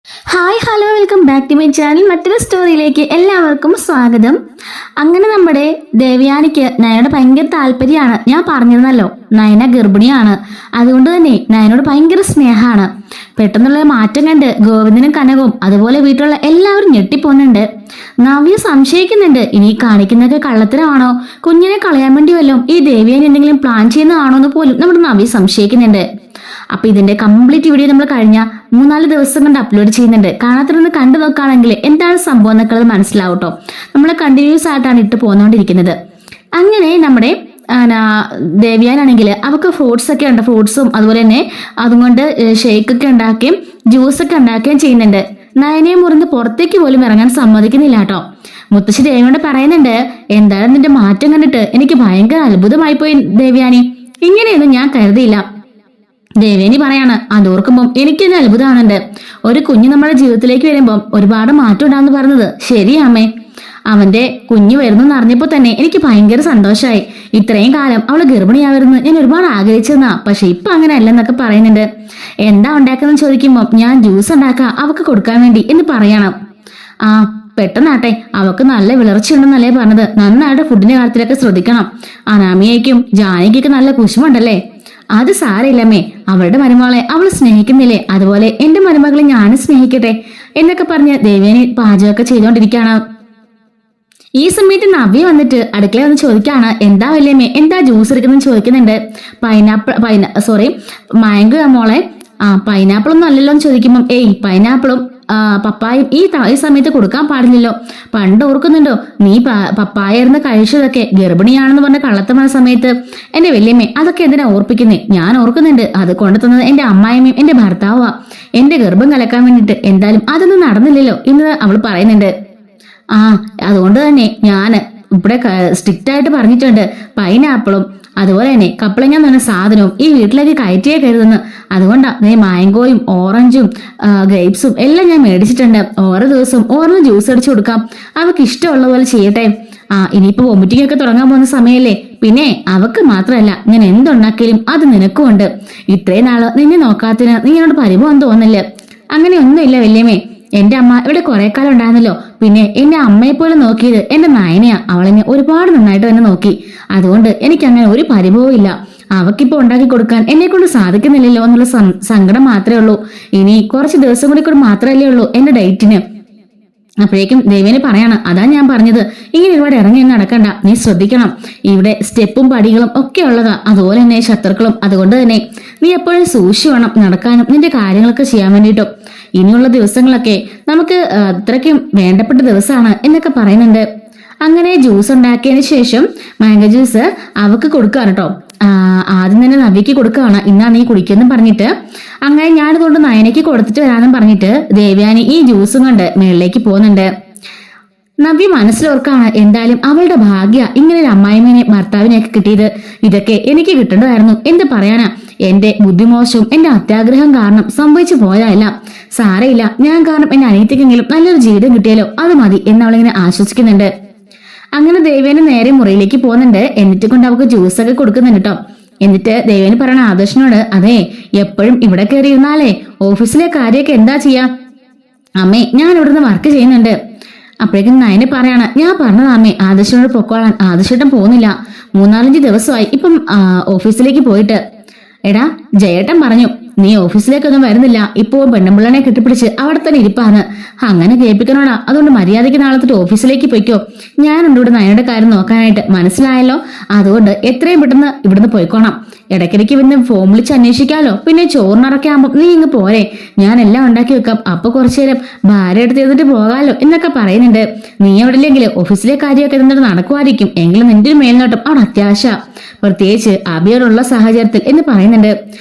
Hi hello welcome back to my channel. മറ്റൊരു സ്റ്റോറിയിലേക്ക് എല്ലാവർക്കും സ്വാഗതം. അങ്ങനെ നമ്മുടെ ദേവയാനിക്ക് നയനോട് ഭയങ്കര താല്പര്യമാണ്. ഞാൻ പറഞ്ഞിരുന്നല്ലോ, നയന ഗർഭിണിയാണ്. അതുകൊണ്ട് തന്നെ നയനോട് ഭയങ്കര സ്നേഹമാണ്. പെട്ടെന്നുള്ള മാറ്റം കണ്ട് ഗോവിന്ദനും കനകവും അതുപോലെ വീട്ടിലുള്ള എല്ലാവരും ഞെട്ടിപ്പോന്നുണ്ട്. നവ്യ സംശയിക്കുന്നുണ്ട്, ഇനി കാണിക്കുന്നതൊക്കെ കള്ളത്തരമാണോ, കുഞ്ഞിനെ കളയാൻ വേണ്ടി വല്ലോ ഈ ദേവയാനി എന്തെങ്കിലും പ്ലാൻ ചെയ്യുന്നതാണോ എന്ന് പോലും നമ്മുടെ നവ്യ സംശയിക്കുന്നുണ്ട്. അപ്പൊ ഇതിന്റെ കംപ്ലീറ്റ് വീഡിയോ നമ്മൾ കഴിഞ്ഞ 3-4 ദിവസം കൊണ്ട് അപ്ലോഡ് ചെയ്യുന്നുണ്ട്. കാണാത്തിരുന്ന് കണ്ടു നോക്കുകയാണെങ്കിൽ എന്താണ് സംഭവം എന്നൊക്കെ മനസ്സിലാവും കേട്ടോ. നമ്മൾ കണ്ടിന്യൂസ് ആയിട്ടാണ് ഇട്ട് പോന്നുകൊണ്ടിരിക്കുന്നത്. അങ്ങനെ നമ്മുടെ ദേവ്യാനാണെങ്കിൽ അവർക്ക് ഫ്രൂട്ട്സ് ഒക്കെ ഉണ്ട്, ഫ്രൂട്ട്സും അതുപോലെ തന്നെ അതുകൊണ്ട് ഷേക്കൊക്കെ ഉണ്ടാക്കുകയും ജ്യൂസൊക്കെ ഉണ്ടാക്കുകയും ചെയ്യുന്നുണ്ട്. നയനയെ മുറിന്ന് പുറത്തേക്ക് പോലും ഇറങ്ങാൻ സമ്മതിക്കുന്നില്ല കേട്ടോ. മുത്തശ്ശി ദേവിയോട് പറയുന്നുണ്ട്, എന്താണ് നിന്റെ മാറ്റം കണ്ടിട്ട് എനിക്ക് ഭയങ്കര അത്ഭുതമായി പോയി ദേവ്യാനി, ഇങ്ങനെയൊന്നും ഞാൻ കരുതിയില്ല. ദേവേനി പറയാണ്, അതോർക്കുമ്പം എനിക്ക് തന്നെ അത്ഭുതമാണുണ്ട്. ഒരു കുഞ്ഞ് നമ്മുടെ ജീവിതത്തിലേക്ക് വരുമ്പം ഒരുപാട് മാറ്റം ഉണ്ടാന്ന് പറഞ്ഞത് ശരിയാമേ. അവന്റെ കുഞ്ഞ് വരുന്നെന്ന് അറിഞ്ഞപ്പോ തന്നെ എനിക്ക് ഭയങ്കര സന്തോഷമായി. ഇത്രയും കാലം അവള് ഗർഭിണിയാവരുന്ന് ഞാൻ ഒരുപാട് ആഗ്രഹിച്ചെന്നാ, പക്ഷെ ഇപ്പൊ അങ്ങനെ അല്ലെന്നൊക്കെ പറയുന്നുണ്ട്. എന്താ ഉണ്ടാക്കുന്ന ചോദിക്കുമ്പം ഞാൻ ജ്യൂസ് ഉണ്ടാക്കാം അവക്ക് കൊടുക്കാൻ വേണ്ടി എന്ന് പറയണം. ആ പെട്ടെന്നാട്ടെ, അവക്ക് നല്ല വിളർച്ചയുണ്ടെന്നല്ലേ പറഞ്ഞത്. നന്നായിട്ട് ഫുഡിന്റെ കാര്യത്തിലൊക്കെ ശ്രദ്ധിക്കണം. അനാമിയയ്ക്കും ജാനകിയൊക്കെ നല്ല കുശുമുണ്ടല്ലേ. അത് സാരയില്ലമ്മേ, അവളുടെ മരുമകളെ അവൾ സ്നേഹിക്കുന്നില്ലേ, അതുപോലെ എന്റെ മരുമകളെ ഞാനും സ്നേഹിക്കട്ടെ എന്നൊക്കെ പറഞ്ഞ് ദേവേനി പാചകമൊക്കെ ചെയ്തുകൊണ്ടിരിക്കുകയാണ്. ഈ സമയത്ത് നവ്യ വന്നിട്ട് അടുക്കള വന്ന് ചോദിക്കാണ്, എന്താ വല്യമ്മേ, എന്താ ജ്യൂസ് എടുക്കുന്നത് ചോദിക്കുന്നുണ്ട്. മാംഗോ മോളെ. പൈനാപ്പിൾ ഒന്നും അല്ലല്ലോ എന്ന് ചോദിക്കുമ്പം, പൈനാപ്പിളും പപ്പായും ഈ സമയത്ത് കൊടുക്കാൻ പാടില്ലല്ലോ. പണ്ട് ഓർക്കുന്നുണ്ടോ നീ പപ്പായ ഇരുന്ന് കഴിച്ചതൊക്കെ, ഗർഭിണിയാണെന്ന് പറഞ്ഞ കള്ളത്തമായ സമയത്ത് എന്റെ വല്യമ്മേ, അതൊക്കെ എന്തിനാ ഓർപ്പിക്കുന്നേ? ഞാൻ ഓർക്കുന്നുണ്ട്, അത് കൊണ്ടുതന്നത് എന്റെ അമ്മായിമ്മയും എന്റെ ഭർത്താവുമാ, എന്റെ ഗർഭം കലക്കാൻ വേണ്ടിട്ട്. എന്തായാലും അതൊന്നും നടന്നില്ലല്ലോ എന്ന് അവൾ പറയുന്നുണ്ട്. അതുകൊണ്ട് തന്നെ ഞാൻ ഇവിടെ സ്ട്രിക്റ്റ് ആയിട്ട് പറഞ്ഞിട്ടുണ്ട്, പൈനാപ്പിളും അതുപോലെ തന്നെ കപ്പളങ്ങ എന്ന് പറഞ്ഞ സാധനവും ഈ വീട്ടിലേക്ക് കയറ്റിയേ കരുതുന്നു. അതുകൊണ്ടാ നീ മാംഗോയും ഓറഞ്ചും ഗ്രേപ്സും എല്ലാം ഞാൻ മേടിച്ചിട്ടുണ്ട്. ഓരോ ദിവസവും ഓരോ ജ്യൂസ് അടിച്ചു കൊടുക്കാം, അവർക്ക് ഇഷ്ടമുള്ള പോലെ ചെയ്യട്ടെ. ഇനിയിപ്പോ വൊമിറ്റിംഗ് ഒക്കെ തുടങ്ങാൻ പോകുന്ന സമയല്ലേ, പിന്നെ അവക്ക് മാത്രമല്ല ഞാൻ എന്തുണ്ടാക്കിയാലും അത് നിനക്കും ഉണ്ട്. ഇത്രയും നാള് നിന്നെ നോക്കാത്തിന് നീ എന്നോട് പരിഭവം തോന്നില്ല. അങ്ങനെ ഒന്നുമില്ല വല്യമ്മേ, എന്റെ അമ്മ ഇവിടെ കുറെ കാലം ഉണ്ടായിരുന്നല്ലോ. പിന്നെ എന്റെ അമ്മയെ പോലെ നോക്കിയത് എന്റെ നയനയാ. അവളെന്നെ ഒരുപാട് നന്നായിട്ട് തന്നെ നോക്കി. അതുകൊണ്ട് എനിക്ക് അങ്ങനെ ഒരു പരിഭവവും ഇല്ല. അവക്കിപ്പോ ഉണ്ടാക്കി കൊടുക്കാൻ എന്നെ കൊണ്ട് സാധിക്കുന്നില്ലല്ലോ എന്നുള്ള സങ്കടം മാത്രമേ ഉള്ളൂ. ഇനി കുറച്ച് ദിവസം കൂടി മാത്രമല്ലേ ഉള്ളൂ എന്റെ ഡേറ്റിന്. അപ്പോഴേക്കും ദേവേനെ പറയാണ്, അതാ ഞാൻ പറഞ്ഞത്, ഇങ്ങനെ ഒരുപാട് ഇറങ്ങി നടക്കണ്ട, നീ ശ്രദ്ധിക്കണം. ഇവിടെ സ്റ്റെപ്പും പടികളും ഒക്കെ ഉള്ളതാ, അതുപോലെ തന്നെ ശത്രുക്കളും. അതുകൊണ്ട് തന്നെ നീ എപ്പോഴും സൂക്ഷിച്ചു വേണം നടക്കാനും നിന്റെ കാര്യങ്ങളൊക്കെ ചെയ്യാൻ വേണ്ടിയിട്ടും. ഇനിയുള്ള ദിവസങ്ങളൊക്കെ നമുക്ക് അത്രയ്ക്കും വേണ്ടപ്പെട്ട ദിവസമാണ് എന്നൊക്കെ പറയുന്നുണ്ട്. അങ്ങനെ ജ്യൂസ് ഉണ്ടാക്കിയതിന് ശേഷം മാംഗോ ജ്യൂസ് അവക്ക് കൊടുക്കുകയാണ് കേട്ടോ. ആദ്യം തന്നെ നവ്യക്ക് കൊടുക്കുകയാണ്, ഇന്നാ നീ കുടിക്കുമെന്നും പറഞ്ഞിട്ട്. അങ്ങനെ ഞാനിതുകൊണ്ട് നയനയ്ക്ക് കൊടുത്തിട്ട് വരാമെന്നും പറഞ്ഞിട്ട് ദേവയാനി ഈ ജ്യൂസും കൊണ്ട് മേളിലേക്ക് പോകുന്നുണ്ട്. നവ്യ മനസ്സിലോർക്കാണ്, എന്തായാലും അവളുടെ ഭാഗ്യ ഇങ്ങനെ ഒരു അമ്മായിമ്മനെ ഭർത്താവിനെയൊക്കെ കിട്ടിയത്. ഇതൊക്കെ എനിക്ക് കിട്ടേണ്ടതായിരുന്നു. എന്ത് പറയാനാ, എന്റെ ബുദ്ധിമോശവും എന്റെ അത്യാഗ്രഹം കാരണം സംഭവിച്ചു പോയതല്ല. സാരയില്ല, ഞാൻ കാരണം എന്റെ അനിയത്തിക്കെങ്കിലും നല്ലൊരു ജീവിതം കിട്ടിയാലോ, അത് മതി എന്നവളിങ്ങനെ ആശ്വസിക്കുന്നുണ്ട്. അങ്ങനെ ദേവേനെ നേരെ മുറിയിലേക്ക് പോകുന്നുണ്ട്. എന്നിട്ട് കൊണ്ട് അവൾക്ക് ജ്യൂസൊക്കെ കൊടുക്കുന്നുണ്ട് കേട്ടോ. എന്നിട്ട് ദേവേന് പറയണ ആദർശനോട്, അതെ എപ്പോഴും ഇവിടെ കയറി ഇരുന്നാലേ ഓഫീസിലെ കാര്യമൊക്കെ എന്താ ചെയ്യാ അമ്മേ, ഞാൻ ഇവിടുന്ന് വർക്ക് ചെയ്യുന്നുണ്ട്. അപ്പോഴേക്കും നയനെ പറയാണ്, ഞാൻ പറഞ്ഞതാ അമ്മേ ആദർശനോട് പൊക്കോളാൻ. ആദർശേട്ടൻ പോകുന്നില്ല, 3-4 ദിവസമായി ഇപ്പം ഓഫീസിലേക്ക് പോയിട്ട്. എടാ ജയേട്ടൻ പറഞ്ഞു നീ ഓഫീസിലേക്കൊന്നും വരുന്നില്ല, ഇപ്പോ പെണ്ണുമ്പിള്ളനെ കെട്ടിപ്പിടിച്ച് അവിടെ തന്നെ ഇരിപ്പാണ്. അങ്ങനെ കേൾപ്പിക്കണോടാ, അതുകൊണ്ട് മര്യാദയ്ക്ക് നാളത്തിട്ട് ഓഫീസിലേക്ക് പൊയ്ക്കോ. ഞാനുണ്ട് ഇവിടെ നയനയുടെ കാര്യം നോക്കാനായിട്ട്, മനസ്സിലായല്ലോ. അതുകൊണ്ട് എത്രയും പെട്ടെന്ന് ഇവിടുന്ന് പോയിക്കോണം. ഇടയ്ക്കിടയ്ക്ക് പിന്നെ ഫോം വിളിച്ച് അന്വേഷിക്കാലോ. പിന്നെ ചോറിനിറക്കി ആകുമ്പോൾ നീ ഇങ്ങ് പോരെ, ഞാൻ എല്ലാം ഉണ്ടാക്കി വെക്കാം. അപ്പൊ കുറച്ചു നേരം ഭാര്യ എടുത്ത് ചെയ്തിട്ട് പോകാലോ എന്നൊക്കെ പറയുന്നുണ്ട്. നീ അവിടെ ഇല്ലെങ്കിൽ ഓഫീസിലെ കാര്യമൊക്കെ എന്നിട്ട് നടക്കുമായിരിക്കും, എങ്കിലും നിന്റെ ഒരു മേൽനോട്ടം അവിടെ അത്യാവശ്യം, പ്രത്യേകിച്ച് അഭിയോടുള്ള സാഹചര്യത്തിൽ എന്ന് പറയുന്നുണ്ട്.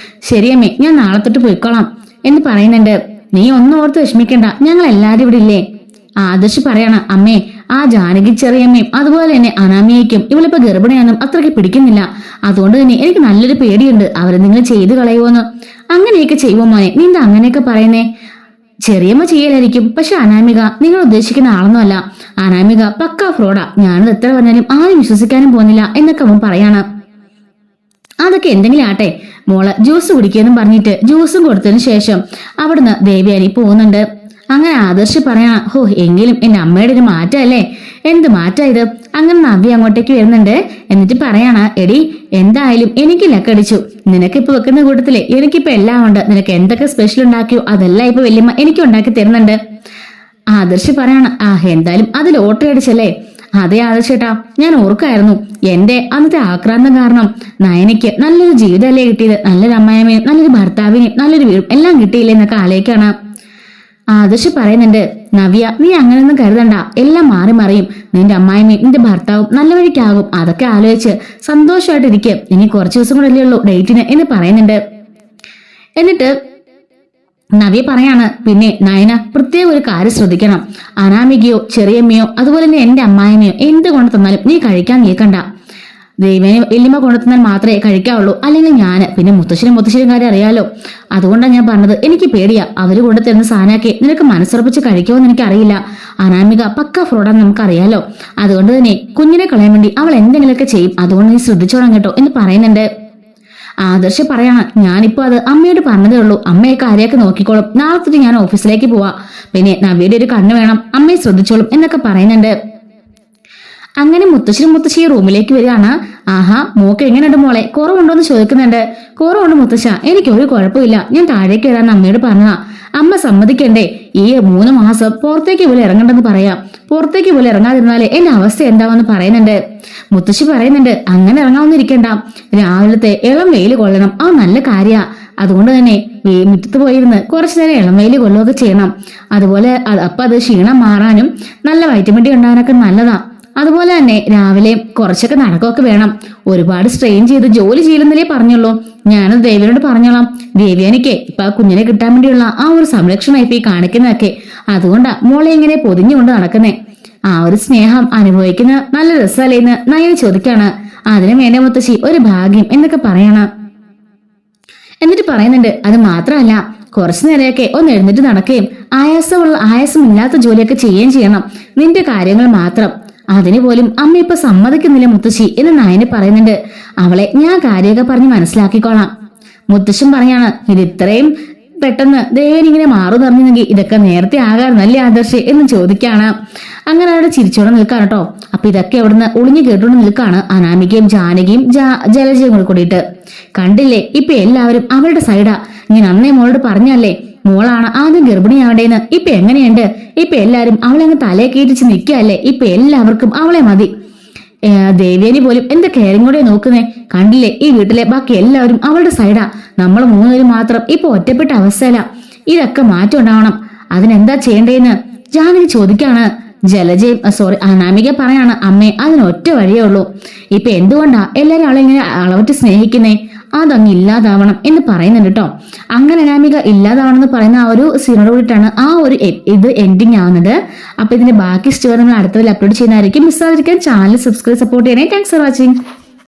ശരിയമ്മേ, ഞാൻ നാളെ തൊട്ട് പോയിക്കോളാം എന്ന് പറയുന്നുണ്ട്. നീ ഒന്നും ഓർത്ത് വിഷമിക്കണ്ട, ഞങ്ങൾ എല്ലാരും ഇവിടെ ഇല്ലേ. ആദർശ് പറയണ, അമ്മേ ആ ജാനകി ചെറിയമ്മയും അതുപോലെ തന്നെ അനാമിയയ്ക്കും ഇവളിപ്പോ ഗർഭിണിയാണെന്നും അത്രയ്ക്ക് പിടിക്കുന്നില്ല. അതുകൊണ്ട് തന്നെ എനിക്ക് നല്ലൊരു പേടിയുണ്ട് അവരെന്തെങ്കിലും ചെയ്തു കളയുമോന്ന്. അങ്ങനെയൊക്കെ ചെയ്യുമോ മോനെ, നീന്താ അങ്ങനെയൊക്കെ പറയുന്നേ? ചെറിയമ്മ ചെയ്യലായിരിക്കും, പക്ഷെ അനാമിക നിങ്ങൾ ഉദ്ദേശിക്കുന്ന ആളൊന്നുമല്ല. അനാമിക പക്കാ ഫ്രോഡാ, ഞാനത് എത്ര പറഞ്ഞാലും ആരും വിശ്വസിക്കാനും പോകുന്നില്ല എന്നൊക്കെ അവൻ പറയാണ്. അതൊക്കെ എന്തെങ്കിലും ആട്ടെ, മോള് ജ്യൂസ് കുടിക്കുമെന്നും പറഞ്ഞിട്ട് ജ്യൂസും കൊടുത്തതിന് ശേഷം അവിടുന്ന് ദേവയാനി പോകുന്നുണ്ട്. അങ്ങനെ ആദർശ് പറയണ, ഹോ എങ്കിലും എന്റെ അമ്മയുടെ ഒരു മാറ്റമല്ലേ, എന്ത് മാറ്റാ ഇത്. അങ്ങനെ നവ്യ അങ്ങോട്ടേക്ക് വരുന്നുണ്ട്. എന്നിട്ട് പറയാണ്, എടി എന്തായാലും എനിക്ക് ലക്കടിച്ചു. നിനക്കിപ്പോ വെക്കുന്ന കൂട്ടത്തില് എനിക്കിപ്പോ എല്ലാം ഉണ്ട്. നിനക്ക് എന്തൊക്കെ സ്പെഷ്യൽ ഉണ്ടാക്കിയോ അതെല്ലാം ഇപ്പൊ വല്യമ്മ എനിക്ക് ഉണ്ടാക്കി തരുന്നുണ്ട്. ആദർശ് പറയാണ്, എന്തായാലും അത് ലോട്ടറി അടിച്ചല്ലേ. അതെ ആദർശേട്ടാ, ഞാൻ ഓർക്കായിരുന്നു എന്റെ അന്നത്തെ ആക്രാന്തം കാരണം നയനയ്ക്ക് നല്ലൊരു ജീവിതമല്ലേ കിട്ടിയത്. നല്ലൊരു അമ്മായിയമ്മയും നല്ലൊരു ഭർത്താവിനെയും നല്ലൊരു വീടും എല്ലാം കിട്ടിയില്ലേ എന്നൊക്കെ ആലോചിക്കാണ്. ആദർശ് പറയുന്നുണ്ട്, നവ്യ നീ അങ്ങനെയൊന്നും കരുതണ്ട, എല്ലാം മാറി മറിയും. നിന്റെ അമ്മായിമ്മയും നിന്റെ ഭർത്താവും നല്ല വഴിക്കാകും. അതൊക്കെ ആലോചിച്ച് സന്തോഷമായിട്ടിരിക്കും. ഇനി കുറച്ചു ദിവസം കൂടെ അല്ലേ ഉള്ളൂ ഡേറ്റിന് എന്ന് പറയുന്നുണ്ട്. എന്നിട്ട് നവ്യ പറയാണ്, പിന്നെ നയന പ്രത്യേക ഒരു കാര്യം ശ്രദ്ധിക്കണം. അനാമികയോ ചെറിയമ്മയോ അതുപോലെ തന്നെ എന്റെ അമ്മായിമ്മയോ എന്ത് കൊണ്ടു തന്നാലും നീ കഴിക്കാൻ നീക്കണ്ട. ദൈവനെ വല്യമ്മ കൊണ്ടു തന്നാൽ മാത്രമേ കഴിക്കാവുള്ളൂ, അല്ലെങ്കിൽ ഞാന്. പിന്നെ മുത്തശ്ശനും കാര്യം അറിയാലോ. അതുകൊണ്ടാണ് ഞാൻ പറഞ്ഞത്. എനിക്ക് പേടിയാ അവര് കൊണ്ടു തരുന്ന സാധനമൊക്കെ നിനക്ക് മനസ്സുറപ്പിച്ച് കഴിക്കുമെന്ന് എനിക്കറിയില്ല. അനാമിക പക്ക ഫ്രോഡാന്ന് നമുക്കറിയാലോ. അതുകൊണ്ട് തന്നെ കുഞ്ഞിനെ കളയാൻ വേണ്ടി അവൾ എന്തെങ്കിലുമൊക്കെ ചെയ്യും. അതുകൊണ്ട് നീ ശ്രദ്ധിച്ചോളാം കേട്ടോ എന്ന് പറയുന്നുണ്ട്. ആദർശ് പറയാണ്, ഞാനിപ്പോ അത് അമ്മയോട് പറഞ്ഞതേ ഉള്ളൂ. അമ്മയെ കാര്യമൊക്കെ നോക്കിക്കോളും. നാളെ തൊട്ട് ഞാൻ ഓഫീസിലേക്ക് പോവാ. പിന്നെ നവ്യയുടെ ഒരു കണ്ണ് വേണം, അമ്മയെ ശ്രദ്ധിച്ചോളും എന്നൊക്കെ പറയുന്നുണ്ട്. അങ്ങനെ മുത്തശ്ശിയും റൂമിലേക്ക് വരികയാണ്. ആഹാ മോക്ക് എങ്ങനെയുണ്ട് മോളെ, കുറവുണ്ടോന്ന് ചോദിക്കുന്നുണ്ട്. കുറവുണ്ട് മുത്തശ്ശ, എനിക്കൊരു കുഴപ്പമില്ല. ഞാൻ താഴേക്ക് വരാന്ന് അമ്മയോട് പറഞ്ഞതാ. അമ്മ സമ്മതിക്കണ്ടേ? ഈ 3 മാസം പുറത്തേക്ക് പോലും ഇറങ്ങണ്ടെന്ന് പറയാം. പുറത്തേക്ക് പോലും ഇറങ്ങാതിരുന്നാലേ എന്റെ അവസ്ഥ എന്താവെന്ന് പറയുന്നുണ്ട്. മുത്തശ്ശി പറയുന്നുണ്ട്, അങ്ങനെ ഇറങ്ങാവുന്നിരിക്കണ്ട. രാവിലത്തെ ഇളം വെയിൽ കൊള്ളണം, ആ നല്ല കാര്യ. അതുകൊണ്ട് തന്നെ മുറ്റത്ത് പോയിരുന്ന് കുറച്ചു നേരം ഇളം വെയിൽ കൊള്ളുകയൊക്കെ ചെയ്യണം. അതുപോലെ അപ്പൊ അത് ക്ഷീണം മാറാനും നല്ല വൈറ്റമിൻ ഡി ഉണ്ടാകാനൊക്കെ നല്ലതാ. അതുപോലെ തന്നെ രാവിലെ കുറച്ചൊക്കെ നടക്കുകയൊക്കെ വേണം. ഒരുപാട് സ്ട്രെയിൻ ചെയ്ത് ജോലി ചെയ്യില്ലെന്നല്ലേ പറഞ്ഞുള്ളൂ. ഞാനത് ദേവിയോട് പറഞ്ഞോളാം. ദേവിയാനിക്ക് ഇപ്പൊ ആ കുഞ്ഞിനെ കിട്ടാൻ വേണ്ടിയുള്ള ആ ഒരു സംരക്ഷണം ഇപ്പൊ ഈ കാണിക്കുന്നതൊക്കെ. അതുകൊണ്ടാ മോളെ ഇങ്ങനെ പൊതിഞ്ഞുകൊണ്ട് നടക്കുന്നേ. ആ ഒരു സ്നേഹം അനുഭവിക്കുന്ന നല്ല രസമല്ലേന്ന് നയന ചോദിക്കാണ്. അതിന് വേണ്ട മുത്തശ്ശി ഒരു ഭാഗ്യം എന്നൊക്കെ പറയണം. എന്നിട്ട് പറയുന്നുണ്ട്, അത് മാത്രമല്ല കുറച്ചു നേരമൊക്കെ ഒന്ന് എഴുന്നേറ്റ് നടക്കുകയും ആയാസമില്ലാത്ത ജോലിയൊക്കെ ചെയ്യുകയും ചെയ്യണം. നിന്റെ കാര്യങ്ങൾ മാത്രം. അതിന് പോലും അമ്മ ഇപ്പൊ സമ്മതിക്കുന്നില്ല മുത്തശ്ശി എന്ന് നയന് പറയുന്നുണ്ട്. അവളെ ഞാൻ കാര്യമൊക്കെ പറഞ്ഞ് മനസ്സിലാക്കിക്കോളാം. മുത്തശ്ശൻ പറയാണ്, ഇത് ഇത്രയും പെട്ടെന്ന് ദേവൻ ഇങ്ങനെ മാറും പറഞ്ഞെങ്കിൽ ഇതൊക്കെ നേരത്തെ ആകാറുന്നല്ലേ ആദർശ് എന്ന് ചോദിക്കാണ്. അങ്ങനെ അവിടെ ചിരിച്ചോടെ നിൽക്കാണ് കേട്ടോ. അപ്പൊ ഇതൊക്കെ അവിടുന്ന് ഒളിഞ്ഞു കേട്ടോണ്ട് നിൽക്കാണ് അനാമികയും ജാനകിയും ജലജയും കൂടെ കൂടിയിട്ട്. കണ്ടില്ലേ ഇപ്പൊ എല്ലാവരും അവളുടെ സൈഡാ. ഞാൻ അന്നേ മോളോട് പറഞ്ഞല്ലേ മോളാണ് ആദ്യം ഗർഭിണിയാവേണ്ടേന്ന്. ഇപ്പൊ എങ്ങനെയുണ്ട്? ഇപ്പൊ എല്ലാരും അവളെ അങ്ങ് തലയെ കയറ്റിച്ച് നിൽക്കല്ലേ. ഇപ്പൊ എല്ലാവർക്കും അവളെ മതി. ദേവേനി പോലും എന്ത് കെയറിങ് കൂടെ നോക്കുന്നേ. കണ്ടില്ലേ ഈ വീട്ടിലെ ബാക്കി എല്ലാവരും അവളുടെ സൈഡാ. നമ്മൾ 3 പേരും മാത്രം ഇപ്പൊ ഒറ്റപ്പെട്ട അവസ്ഥയില. ഇതൊക്കെ മാറ്റം ഉണ്ടാവണം. അതിനെന്താ ചെയ്യേണ്ടതെന്ന് ജാനകി ചോദിക്കാണ്. അനാമിക പറയാണ്, അമ്മേ അതിനൊറ്റ വഴിയേ ഉള്ളൂ. ഇപ്പൊ എന്തുകൊണ്ടാ എല്ലാരും അവളെ ഇങ്ങനെ അളവറ്റ് സ്നേഹിക്കുന്നേ? അതങ്ങ് ഇല്ലാതാവണം എന്ന് പറയുന്നുണ്ട് കേട്ടോ. അങ്ങനെ അനാമിക ഇല്ലാതാവണം എന്ന് പറയുന്ന ആ ഒരു സീനോട് കൂടിയിട്ടാണ് ആ ഒരു ഇത് എൻഡിങ് ആവുന്നത്. അപ്പൊ ഇതിന്റെ ബാക്കി സ്റ്റോറി നമ്മൾ അടുത്തതിൽ അപ്ലോഡ് ചെയ്യുന്നതായിരിക്കും. മിസ്സാതിരിക്കാൻ ചാനൽ സബ്സ്ക്രൈബ് സപ്പോർട്ട് ചെയ്യണേ. Thanks for watching.